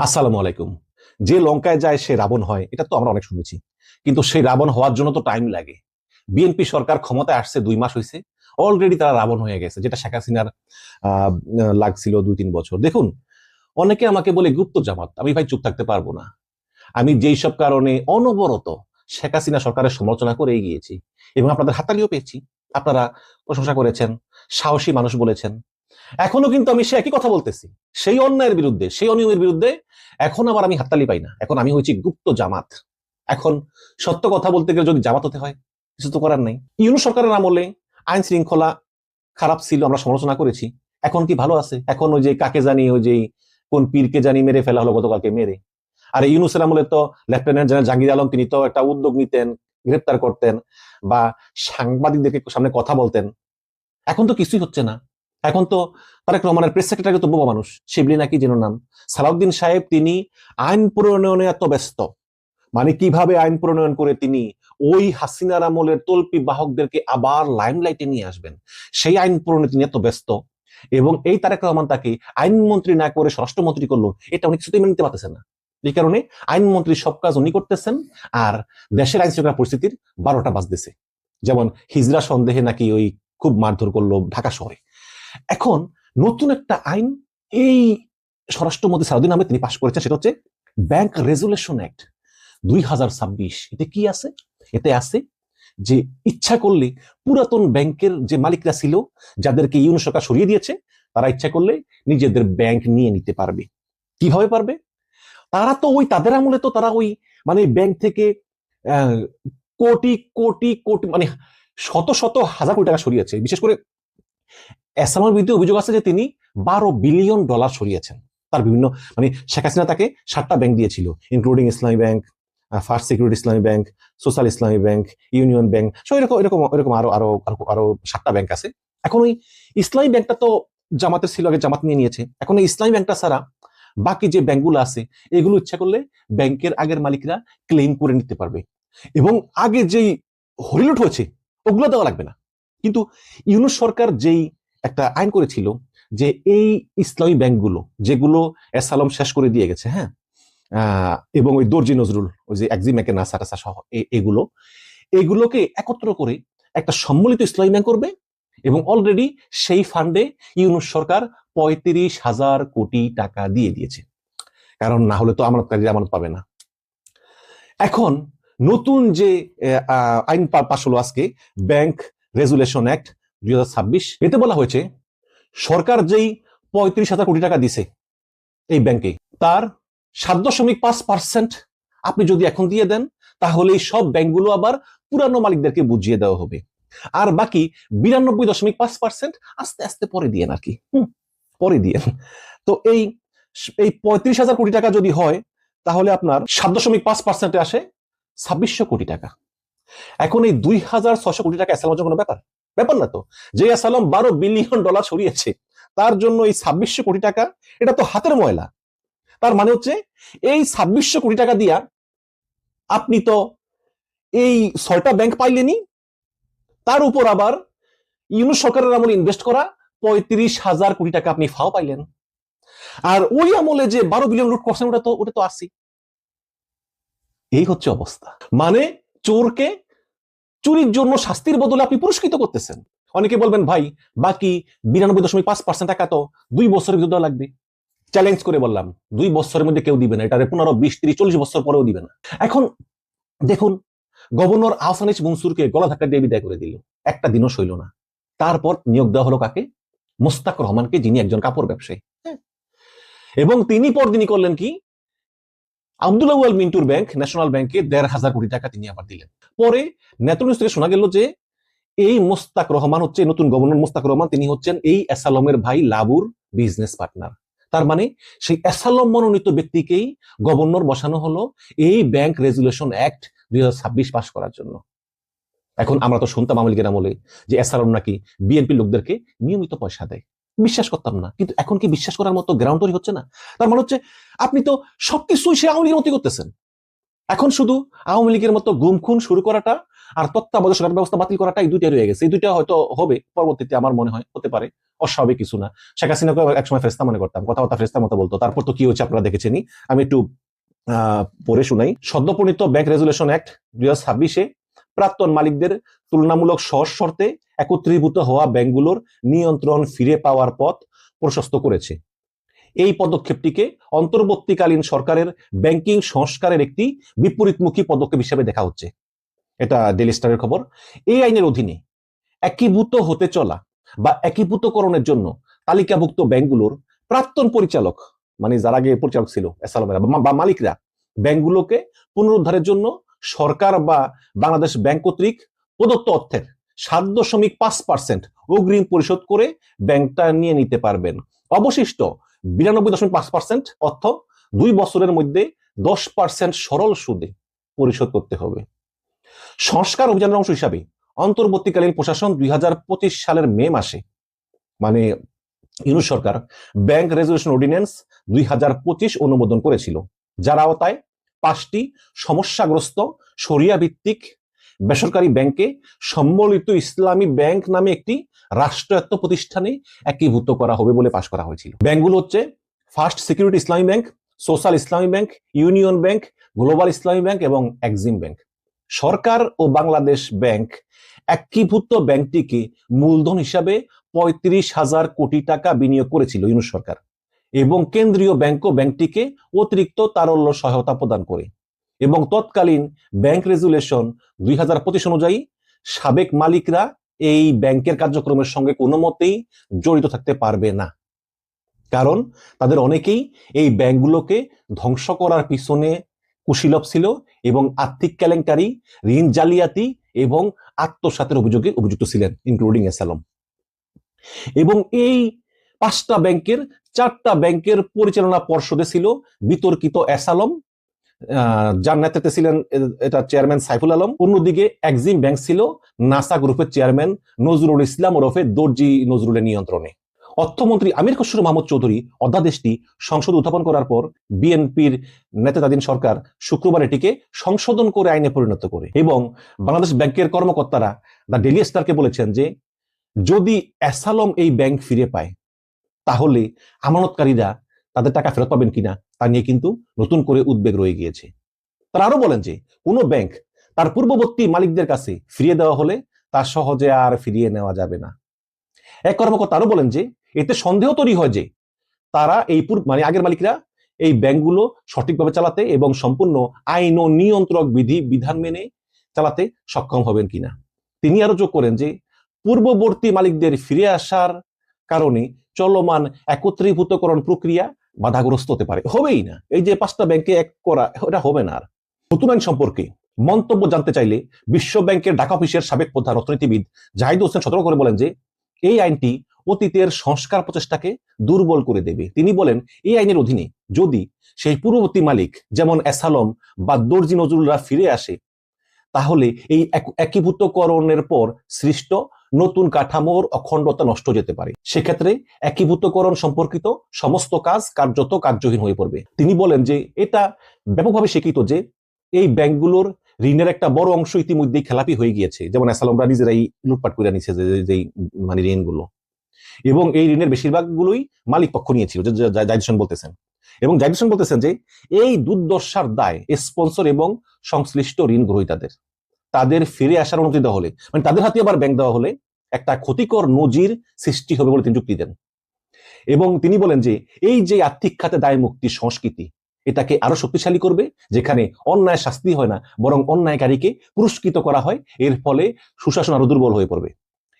আসসালামু আলাইকুম। যে লঙ্কায় যায় সে রাবণ হয়, এটা তো আমরা অনেক শুনেছি। কিন্তু সেই রাবণ হওয়ার জন্য তো টাইম লাগে। বিএনপি সরকার ক্ষমতায় আসছে 2 মাস হয়েছে, অলরেডি তারা রাবণ হয়ে গেছে, যেটা শেখ হাসিনার আহ লাগছিল 2-3 বছর। দেখুন, অনেকে আমাকে বলে গুপ্ত জামাত, আমি ভাই চুপ থাকতে পারবো না। আমি যেই সব কারণে অনবরত শেখ হাসিনা সরকারের সমালোচনা করে গিয়েছি এবং আপনাদের হাততালিও পেয়েছি, আপনারা প্রশংসা করেছেন, সাহসী মানুষ বলেছেন। এখনো কিন্তু আমি সে একই কথা বলতেছি, সেই অন্যায়ের বিরুদ্ধে, সেই অনিয়মের বিরুদ্ধে। এখন আবার আমি হাততালি পাই না, এখন আমি হয়েছি গুপ্ত জামাত। এখন সত্য কথা বলতে গেলে যদি জামাত হতে হয়, কিছু তো করার নাই। ইউনূস সরকারের আমলে আইন শৃঙ্খলা খারাপ ছিল, আমরা সমালোচনা করেছি। এখন কি ভালো আছে? এখন ওই যে কাকে জানি, ওই যে কোন পীরকে জানি মেরে ফেলা হলো গতকালকে মেরে। আর ইউনূসের আমলে তো লেফটেন্যান্ট জেনারেল জাহাঙ্গীর আলম, তিনি তো একটা উদ্যোগ নিতেন, গ্রেপ্তার করতেন বা সাংবাদিকদেরকে সামনে কথা বলতেন। এখন তো কিছুই হচ্ছে না। এখন তো তারেক রহমানের প্রেস সেক্রেটারি তো বোবা মানুষ, শিবলি নাকি যেন নাম, সালাউদ্দিন সাহেব, তিনি আইন প্রণয়নে এত ব্যস্ত। মানে কিভাবে আইন প্রণয়ন করে তিনি ওই হাসিনার আমলের তল্পি বাহকদেরকে আবার লাইমলাইটে নিয়ে আসবেন, সেই আইন প্রণয়নে তিনি এত ব্যস্ত। এবং এই তারেক রহমান তাকে আইনমন্ত্রী না করে স্বরাষ্ট্রমন্ত্রী করলো, এটা উনি কিছুতেই মেনে নিতে পারতেছেন না। এই কারণে আইনমন্ত্রী সব কাজ উনি করতেছেন, আর দেশের আইন শৃঙ্খলা পরিস্থিতির 12টা বাজতেছে। যেমন হিজড়া সন্দেহে নাকি ওই খুব মারধর করলো ঢাকা শহরে। এখন নতুন একটা আইন এই স্বরাষ্ট্রমন্ত্রী সালাউদ্দিন আহমেদ তিনি পাশ করেছেন, সেটা হচ্ছে ব্যাংক রেজুলেশন অ্যাক্ট 2026। এতে কি আছে? এতে আছে যে ইচ্ছা করলে পুরাতন ব্যাংকের যে মালিকরা ছিল, যাদেরকে ইউনূস সরকার সরিয়ে দিয়েছে, তারা ইচ্ছা করলে নিজেদের ব্যাংক নিয়ে নিতে পারবে। কিভাবে পারবে? তারা তো ওই তাদের আমলে তো তারা ওই মানে ব্যাংক থেকে আহ, কোটি কোটি কোটি মানে শত শত হাজার কোটি টাকা সরিয়েছে। বিশেষ করে এসামার বিরুদ্ধে অভিযোগ আছে যে তিনি $12 বিলিয়ন সরিয়েছেন। তার বিভিন্ন মানে শেখ হাসিনা তাকে 7টা ব্যাংক দিয়েছিল, ইনক্লুডিং ইসলামী ব্যাংক, ফার্স্ট সিকিউরিটি ইসলামী ব্যাংক, সোশ্যাল ইসলামী ব্যাংক, ইউনিয়ন ব্যাংক, সো এরকম এরকম এরকম আরো আরো আরো 7টা ব্যাংক আছে। এখন ওই ইসলামী ব্যাংকটা তো জামাতের ছিল, আগে জামাত নিয়ে নিয়েছে। এখন এই ইসলামী ব্যাংকটা ছাড়া বাকি যে ব্যাংকগুলো আছে, এগুলো ইচ্ছা করলে ব্যাংকের আগের মালিকরা ক্লেম করে নিতে পারবে, এবং আগে যেই হরিলুট হয়েছে ওগুলো দেওয়া লাগবে না। কিন্তু ইউনূস সরকার যেই একটা আইন করেছিল যে এই ইসলামী ব্যাংকগুলো যেগুলো এসালম শেষ করে দিয়ে গেছে, হ্যাঁ, এবং ওই দর্জি নজরুল, ওই যে একজিমেকে নাসারাসা সহ এগুলো, এগুলোকে একত্র করে একটা সম্মিলিত ইসলামী ব্যাংক করবে। এবং অলরেডি সেই ফান্ডে ইউনূস সরকার 35,000 কোটি টাকা দিয়ে দিয়েছে, কারণ না হলে তো আমানতকারীরা আমানত পাবে না। এখন নতুন যে আইন পাশ হলো আজকে, ব্যাংক রেজুলেশন অ্যাক্ট 2026, এতে বলা হয়েছে সরকার যেই 35,000 কোটি টাকা দিছে এই ব্যাংকে, তার 7.5% আপনি যদি এখন দিয়ে দেন, তাহলে এই সব ব্যাংকগুলো আবার পুরানো মালিকদেরকে বুঝিয়ে দেওয়া হবে। আর বাকি 92.5% আস্তে আস্তে পরে দিয়ে আর কি, পরে দিয়ে। তো এই এই 35,000 কোটি টাকা যদি হয়, তাহলে আপনার 7.5%-এ আসে 2600 কোটি টাকা। এখন এই 2,600 কোটি টাকা অ্যাসালামের কোনো ব্যাপার? ব্যাপার না তো। যে অ্যাসালাম $12 বিলিয়ন সরিয়েছে, তার জন্য এই 2600 কোটি টাকা, এটা তো হাতের ময়লা। তার মানে হচ্ছে এই 2600 কোটি টাকা দিয়া আপনি তো এই 6টা ব্যাংক পাইলেনি, তার উপর আবার ইউনূস সরকারের আমলে ইনভেস্ট করা 35,000 কোটি টাকা আপনি ফাও পাইলেন। আর ওই আমলে যে 12 বিলিয়ন লুট করছেন, ওটা তো আসি। এই হচ্ছে অবস্থা। মানে চোরকে চুরির জন্য শাস্তির বদলে আপনি পুরস্কৃত করতেছেন। অনেকে বলবেন, ভাই বাকি 92.5% টাকা তো 2 বছরের ভিতরে দেওয়া লাগবে। চ্যালেঞ্জ করে বললাম, 2 বছরের মধ্যে কেউ দিবে না, এটারে 15, 20, 30, 40 বছর পরেও দিবে না। এখন দেখুন, গভর্নর আহসানিস মনসুরকে গলা ধাক্কা দিয়ে বিদায় করে দিল, একটা দিনও সইল না। তারপর নিয়োগ দেওয়া হলো কাকে? মোস্তাক রহমানকে, যিনি একজন কাপড় ব্যবসায়ী। এবং তিনি পরদিনই করলেন কি, আব্দুল আউয়াল মিন্টুর ব্যাংক, ন্যাশনাল ব্যাংকে 1,500 কোটি টাকা তিনি আবার দিলেন। পরে নেত্রনিউজ থেকে শোনা গেল যে এই মোস্তাক রহমান হচ্ছে নতুন গভর্নর। মোস্তাক রহমান তিনি হচ্ছেন এই এসালমের ভাই লাবুর বিজনেস পার্টনার। তার মানে সেই এসালম মনোনীত ব্যক্তিকেই গভর্নর বসানো হলো এই ব্যাংক রেজুলেশন অ্যাক্ট 2026 পাস করার জন্য। এখন আমরা তো শুনতাম আওয়ামী লীগের আমলে যে এসালম নাকি বিএনপি লোকদেরকে নিয়মিত পয়সা দেয়, বিশ্বাস করতাম না। কিন্তু এখন কি বিশ্বাস করার মতো গ্রাউন্ড তৈরি হচ্ছে না? তার মানে হচ্ছে আপনি তো সবকিছুই সে আওয়ামী লীগের মতো করতেছেন। এখন শুধু আওয়ামী লীগের মতো গুম খুন শুরু করাটা আর তত্ত্বাবধায়ক সরকার ব্যবস্থা বাতিল করাটা, এই দুইটা রয়ে গেছে। এই দুইটা হয়তো হবে পরবর্তীতে, আমার মনে হয় হতে পারে, অস্বাভাবিক কিছু না। শেখ হাসিনাকে একসময় ফেরেশতা মনে করতাম, কথাবার্তা ফেরেশতার মতো বলতো, তারপর তো কি হয়েছে আপনারা দেখেছেনই। আমি একটু পড়ে শুনাই। সদ্যপ্রণীত ব্যাংক রেজুলেশন অ্যাক্ট 2026 প্রাক্তন মালিকদের তুলনামূলক সহজ শর্তে একত্রীভূত হওয়া ব্যাংকগুলোর নিয়ন্ত্রণ ফিরে পাওয়ার পথ প্রশস্ত করেছে। এই পদক্ষেপটিকে অন্তর্বর্তীকালীন সরকারের ব্যাংকিং সংস্কারের একটি বিপরীতমুখী পদক্ষেপ হিসেবে দেখা হচ্ছে। এটা ডেইলি স্টারের খবর। এই আইনের অধীনে একীভূত হতে চলা বা একীভূতকরণের জন্য তালিকাভুক্ত ব্যাংকগুলোর প্রাক্তন পরিচালক, মানে যারা আগে পরিচালক ছিল এসালামেরা বা মালিকরা, ব্যাংকগুলোকে পুনরুদ্ধারের জন্য সরকার বা বাংলাদেশ ব্যাংক কর্তৃক প্রদত্ত অর্থের 7.5% অগ্রিম পরিশোধ করে ব্যাংকটা নিয়ে নিতে পারবেন। অবশিষ্ট 92.5% অর্থ 2 বছরের মধ্যে 10% সরল সুদে পরিশোধ করতে হবে। সংস্কার অভিযানের অংশ হিসাবে অন্তর্বর্তীকালীন প্রশাসন 2025 সালের মে মাসে, মানে ইউনূস সরকার, ব্যাংক রেজুলেশন অর্ডিন্যান্স 2025 অনুমোদন করেছিল, যার আওতায় 5টি সমস্যাগ্রস্ত শরিয়া ভিত্তিক বেসরকারি ব্যাংকে সম্মিলিত ইসলামী ব্যাংক নামে একটি রাষ্ট্রায়ত্ত প্রতিষ্ঠানে একীভূত করা হবে বলে পাশ করা হয়েছিল। ব্যাংকগুলো হচ্ছে ফার্স্ট সিকিউরিটি ইসলামী ব্যাংক, সোশ্যাল ইসলামী ব্যাংক, ইউনিয়ন ব্যাংক, গ্লোবাল ইসলামী ব্যাংক এবং এক্সিম ব্যাংক। সরকার ও বাংলাদেশ ব্যাংক একীভূত ব্যাংকটিকে মূলধন হিসাবে 35,000 কোটি টাকা বিনিয়োগ করেছিল ইউনূস সরকার, এবং কেন্দ্রীয় ব্যাংকও ব্যাংকটিকে অতিরিক্ত তারল্য সহায়তা প্রদান করে। এবং তৎকালীন ব্যাংক রেজুলেশন 2025 অনুযায়ী সাবেক মালিকরা এই ব্যাংকের কার্যক্রমের সঙ্গে কোনো মতেই জড়িত থাকতে পারবে না, কারণ তাদের অনেকেই এই ব্যাংকগুলোকে ধ্বংস করার পিছনে কুশীলব ছিল এবং আর্থিক কেলেঙ্কারি, ঋণ জালিয়াতি এবং আত্মসাতের অভিযোগে অভিযুক্ত ছিলেন, ইনক্লুডিং এসালম। এবং এই 5টা ব্যাংকের 4টা ব্যাংকের পরিচালনা পর্ষদে ছিল বিতর্কিত এসালম, যার নেতৃত্বে ছিলেন এটা চেয়ারম্যান সাইফুল আলম। অন্যদিকে এক্সিম ব্যাংক ছিল নাসা গ্রুপের চেয়ারম্যান নজরুল ইসলাম ওরফে দর্জি নজরুলের নিয়ন্ত্রণে। অর্থমন্ত্রী আমির খসরু মাহমুদ চৌধুরী অধ্যাদেশটি সংসদ উত্থাপন করার পর বিএনপির নেতৃত্বাধীন সরকার শুক্রবার এটিকে সংশোধন করে আইনে পরিণত করে, এবং বাংলাদেশ ব্যাংকের কর্মকর্তারা দ্য ডেইলি স্টারকে বলেছেন যে যদি এসালম এই ব্যাংক ফিরে পায় তাহলে আমানতকারীরা তাদের টাকা ফেরত পাবেন কিনা তা নিয়ে কিন্তু নতুন করে উদ্বেগ রয়ে গিয়েছে। তারা আরো বলেন যে কোনো ব্যাংক তার পূর্ববর্তী মালিকদের কাছে ফিরিয়ে দেওয়া হলে তা সহজে আর ফিরিয়ে নেওয়া যাবে না। এক কর্মকর্তা আরো বলেন যে এতে সন্দেহ তৈরি হয় যে তারা এই মানে আগের মালিকরা এই ব্যাংকগুলো সঠিকভাবে চালাতে এবং সম্পূর্ণ আইন ও নিয়ন্ত্রক বিধান মেনে চালাতে সক্ষম হবেন কিনা। তিনি আরো যোগ করেন যে পূর্ববর্তী মালিকদের ফিরে আসার কারণে চলমান একত্রীভূতকরণ প্রক্রিয়া বাধাগ্রস্ত হতে পারে। হবেই না, এই যে 5টা ব্যাংকে এক করা, এটা হবে না। আর নতুন আইন সম্পর্কে মন্তব্য জানতে চাইলে বিশ্ব ব্যাংকের ঢাকা অফিসের সাবেক প্রধান অর্থনীতিবিদ জাহিদ হোসেন সতর্ক করে বলেন যে এই আইনটি অতীতের সংস্কার প্রচেষ্টাকে দুর্বল করে দেবে। তিনি বলেন এই আইনের অধীনে যদি সেই পূর্ববর্তী মালিক যেমন এসালম বা দর্জি নজরুলরা ফিরে আসে, তাহলে এই একীভূতকরণের পর সৃষ্ট নতুন কাঠামোর অখণ্ডতা নষ্ট যেতে পারে। সেক্ষেত্রে একীভূতকরণ সম্পর্কিত সমস্ত কাজ কার্যত কার্যহীন হয়ে পড়বে। তিনি বলেন যে এটা ব্যাপকভাবে স্বীকৃত যে এই ব্যাংকগুলোর ঋণের একটা বড় অংশ ইতিমধ্যেই খেলাপি হয়ে গিয়েছে, যেমন এসালমরা নিজেরাই লুটপাট করে নিচ্ছে যে মানে ঋণগুলো, এবং এই ঋণের বেশিরভাগগুলোই মালিক পক্ষ নিয়েছিল, জাহিদ হোসেন বলতেছেন। এবং জাহিদ হোসেন বলতেছেন যে এই দুর্দশার দায় স্পন্সর এবং সংশ্লিষ্ট ঋণ গ্রহীতাদের। তাদের ফিরে আসার অনুমতি দেওয়া হলে, মানে তাদের হাতে আবার ব্যাংক দেওয়া হলে একটা ক্ষতিকর নজির সৃষ্টি হবে বলে তিনি যুক্তি দেন। এবং তিনি বলেন যে এই যে আর্থিক খাতে দায় মুক্তি সংস্কৃতি, এটাকে আরো শক্তিশালী করবে, যেখানে অন্যায় শাস্তি হয় না বরং অন্যায়কারীকে পুরস্কৃত করা হয়। এর ফলে সুশাসন আরো দুর্বল হয়ে পড়বে।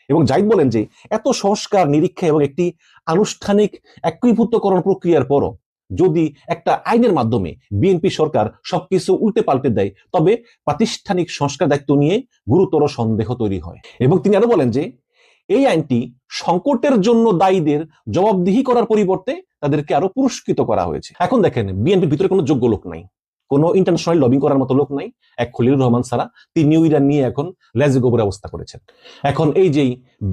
এবং জাহিদ বলেন যে এত সংস্কার নিরীক্ষা এবং একটি আনুষ্ঠানিক একীভূতকরণ প্রক্রিয়ার পরও যদি একটা আইনের মাধ্যমে বিএনপি সরকার সবকিছু উল্টে পাল্টে দেয়, তবে প্রাতিষ্ঠানিক সংস্কার দায়িত্ব নিয়ে গুরুতর সন্দেহ তৈরি হয়। এবং তিনি আরো বলেন যে এই আইনটি সংকটের জন্য দায়ীদের জবাবদিহি করার পরিবর্তে তাদেরকে আরো পুরস্কৃত করা হয়েছে। এখন দেখেন, বিএনপির ভিতরে কোনো যোগ্য লোক নাই, কোনো ইন্টারন্যাশনাল লবিং করার মতো লোক নাই, এক খলিলুর রহমান ছাড়া। তিনি ইরান নিয়ে এখন লেজে গোবর অবস্থা করেছেন। এখন এই যে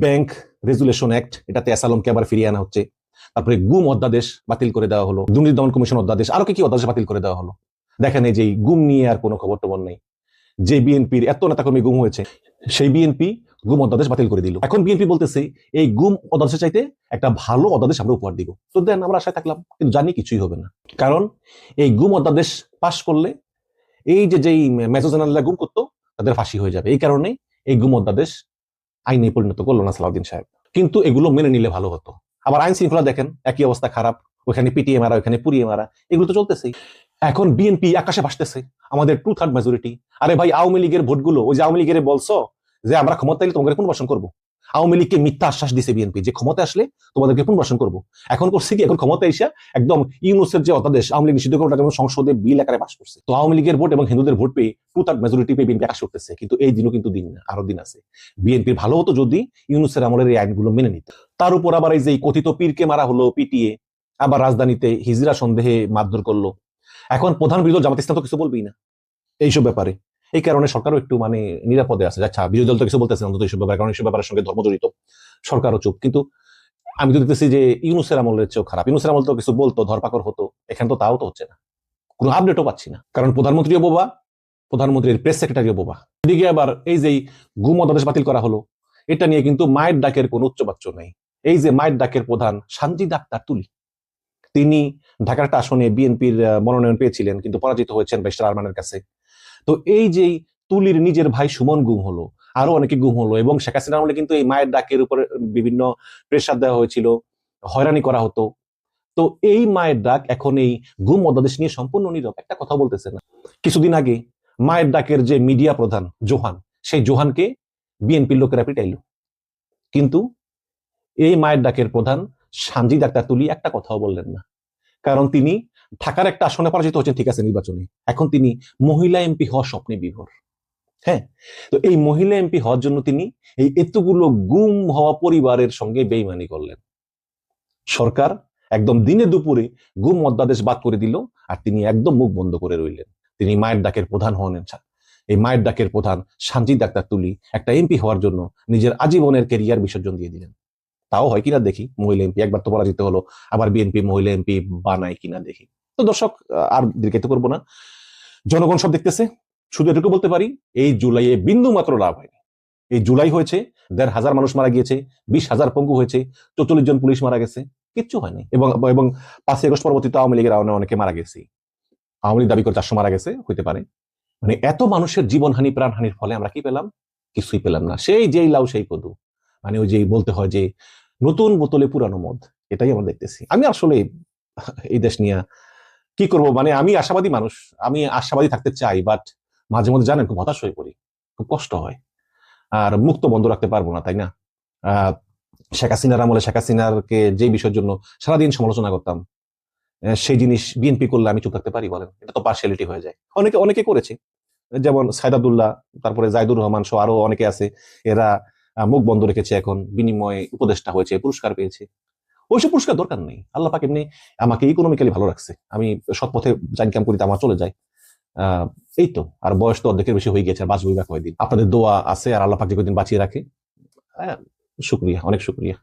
ব্যাংক রেজুলেশন অ্যাক্ট, এটাতে এসালমকে আবার ফিরিয়ে আনা হচ্ছে, তারপরে গুম অধ্যাদেশ বাতিল করে দেওয়া হলো, দুর্নীতি দমন কমিশন অধ্যাদেশ, আরো কি অধ্যাদেশ বাতিল করে দেওয়া হলো। দেখেন এই যে এই গুম নিয়ে আর কোনো খবর টবর নেই। যে বিএনপির এত নেতাকর্মী গুম হয়েছে, সেই বিএনপি গুম অধ্যাদেশ বাতিল করে দিল। এখন বিএনপি বলতেছে এই গুম অধ্যাদেশের চাইতে একটা ভালো অধ্যাদেশ আমরা উপহার দিব। তো দেন, আমরা আশায় থাকলাম, কিন্তু জানি কিছুই হবে না। কারণ এই গুম অধ্যাদেশ পাশ করলে এই যে যেই মেজর জেনারেলরা গুম করতো তাদের ফাঁসি হয়ে যাবে। এই কারণে এই গুম অধ্যাদেশ আইনে পরিণত করলো না সালাউদ্দিন সাহেব। কিন্তু এগুলো মেনে নিলে ভালো হতো। আবার আইন শৃঙ্খলা দেখেন, একই অবস্থা খারাপ, ওখানে পিটিয়ে মারা, ওখানে পুড়িয়ে মারা, এগুলো তো চলতেছেই। এখন বিএনপি আকাশে ভাসতেছে, আমাদের 2/3 মেজরিটি। আরে ভাই, আওয়ামী লীগের ভোটগুলো, ওই যে আওয়ামী লীগের বলছো যে আমরা ক্ষমতা এলে তোমাদের পুনর্বাসন করবো, আওয়ামী লীগকে মিথ্যা আশ্বাস দিছে বিএনপি যে ক্ষমতা আসলে তোমাদেরকে পুনর্বাসন করবো। এখন করছে কি, এখন ক্ষমতা এসে একদম ইউনূসের যে অধ্যাদেশ আওয়ামী লীগ নিষিদ্ধ করে সংসদে বিল আকারে পাস করছে। তো আওয়ামী লীগের ভোট এবং হিন্দুদের ভোট পেয়ে 2/3 মেজরিটি পেয়ে বিএনপি আকাশ করতেছে। কিন্তু এই দিনও কিন্তু দিন না, আরো দিন আছে। বিএনপির ভালো হতো যদি ইউনূসের আমলের এই আইনগুলো মেনে নিত। তার উপর আবার এই যে কথিত পীরকে মারা হলো পিটিয়ে, আবার রাজধানীতে হিজড়া সন্দেহে মারধর করলো। এখন প্রধান বিরোধী জামাত ইসলাম তো কিছু বলবেই না এইসব ব্যাপারে। এই কারণে সরকারও একটু মানে নিরাপদে আছে। আচ্ছা, বিরোধী দল তো কিছু বলতেছে অন্তত এইসব ব্যাপারে, কারণ এইসব ব্যাপারের সঙ্গে ধর্ম জড়িত, সরকারও চুপ। কিন্তু আমি তো দেখতেছি যে ইউনূসের আমলের চেয়েও খারাপ। ইউনূসের আমল তো কিছু বলতো, ধরপাকড় হতো, এখানে তো তাও তো হচ্ছে না, কোনো আপডেটও পাচ্ছি না। কারণ প্রধানমন্ত্রীও বোবা, প্রধানমন্ত্রীর প্রেস সেক্রেটারিও বোবা। এদিকে আবার এই যে গুম অধ্যাদেশ বাতিল করা হলো, এটা নিয়ে কিন্তু মায়ের ডাকের কোনো উচ্চবাচ্য নেই। এই যে মায়ের ডাকের প্রধান সানজিদা আক্তার তুলি, তিনি ঢাকার একটা আসনে বিএনপির মনোনয়ন পেয়েছিলেন, কিন্তু পরাজিত হয়েছেন ব্যারিস্টার আরমানের কাছে। তো এই যে তুলির নিজের ভাই সুমন গুম হলো, আরো অনেকে গুম হলো, এবং শেখ হাসিনার আমলে কিন্তু এই মায়ের ডাকের উপরে বিভিন্ন প্রেসার দেওয়া হয়েছিল, হয়রানি করা হতো। তো এই মায়ের ডাক এখন এই গুম অধ্যাদেশ নিয়ে সম্পূর্ণ নীরব, একটা কথা বলতেছে না। কিছুদিন আগে মায়ের ডাকের যে মিডিয়া প্রধান জোহান, সেই জোহানকে বিএনপির লোকেরা পিটাইল, কিন্তু এই মায়ের ডাকের প্রধান সানজিদ আক্তার তুলি একটা কথাও বললেন না। কারণ তিনি ঢাকার একটা আসনে পরাজিত হচ্ছেন, ঠিক আছে, নির্বাচনে, এখন তিনি মহিলা এমপি হওয়ার স্বপ্নে বিভোর। হ্যাঁ, তো এই মহিলা এমপি হওয়ার জন্য তিনি এই এতগুলো গুম হওয়া পরিবারের সঙ্গে বেইমানি করলেন। সরকার একদম দিনে দুপুরে গুম অধ্যাদেশ বাদ করে দিল, আর তিনি একদম মুখ বন্ধ করে রইলেন। তিনি মায়ের ডাকের প্রধান হন। এই মায়ের ডাকের প্রধান সানজিদ আক্তার তুলি একটা এমপি হওয়ার জন্য নিজের আজীবনের ক্যারিয়ার বিসর্জন দিয়ে দিলেন। তাও হয় কিনা দেখি, মহিলা এমপি একবার তো পরাজিত হলো, আবার বিএনপি মহিলা এমপি বানায় কিনা দেখি। তো দর্শক, আর দীর্ঘায়িত করবো না, জনগণ সব দেখতেছে। শুধু এটুকু বলতে পারি, এই জুলাইয়ে বিন্দু মাত্র লাভ হয়নি। এই জুলাই হয়েছে 1,500 মানুষ মারা গিয়েছে, 20,000 পঙ্গু হয়েছে, 44 জন পুলিশ মারা গেছে, কিচ্ছু হয়নি। এবং এবং 5ই আগস্ট পরবর্তীতে আওয়ামী লীগের অনেকে মারা গেছে। আওয়ামী লীগ দাবি করে 400 মারা গেছে, হইতে পারে। মানে এত মানুষের জীবনহানি, প্রাণহানির ফলে আমরা কি পেলাম? কিছুই পেলাম না। সেই যেই লাউ সেই কদু, মানে ওই যে বলতে হয় যে নতুন বোতলে পুরানো মদ, এটাই আমরা দেখতেছি। আমি আসলে এই দেশ নিয়ে কি করব, মানে আমি আশাবাদী মানুষ, আমি আশাবাদী থাকতে চাই, বাট মাঝে মধ্যে জানেন খুব হতাশ হয়ে পড়ি, খুব কষ্ট হয়। আর মুখ তো বন্ধ রাখতে পারবো না, তাই না? আহ শেখ হাসিনার আমলে শেখ হাসিনারকে যে বিষয়ের জন্য সারাদিন সমালোচনা করতাম, সেই জিনিস বিএনপি করলে আমি চুপ থাকতে পারি? বলেন, এটা তো পার্সিয়ালিটি হয়ে যায়। অনেকে অনেকে করেছে, যেমন সাইদ আব্দুল্লাহ, তারপরে জাইদুর রহমান সহ আরো অনেকে আছে, এরা মুখ বন্ধ রেখেছে, এখন বিনিময়ে উপদেষ্টা হয়েছে, পুরস্কার পেয়েছে। ওইসব পুরস্কার দরকার নেই। আল্লাহ পাক এমনি আমাকে ইকোনমিক্যালি ভালো রাখছে, আমি সৎ পথে ইনকাম করি, আমার চলে যায়। এই তো, আর বয়স তো অর্ধেকের বেশি হয়ে গেছে, আর বাঁচবই বা কয়দিন। আপনাদের দোয়া আছে, আর আল্লাহ পাক যে কয়দিন বাঁচিয়ে রাখে, শুক্রিয়া, অনেক শুক্রিয়া।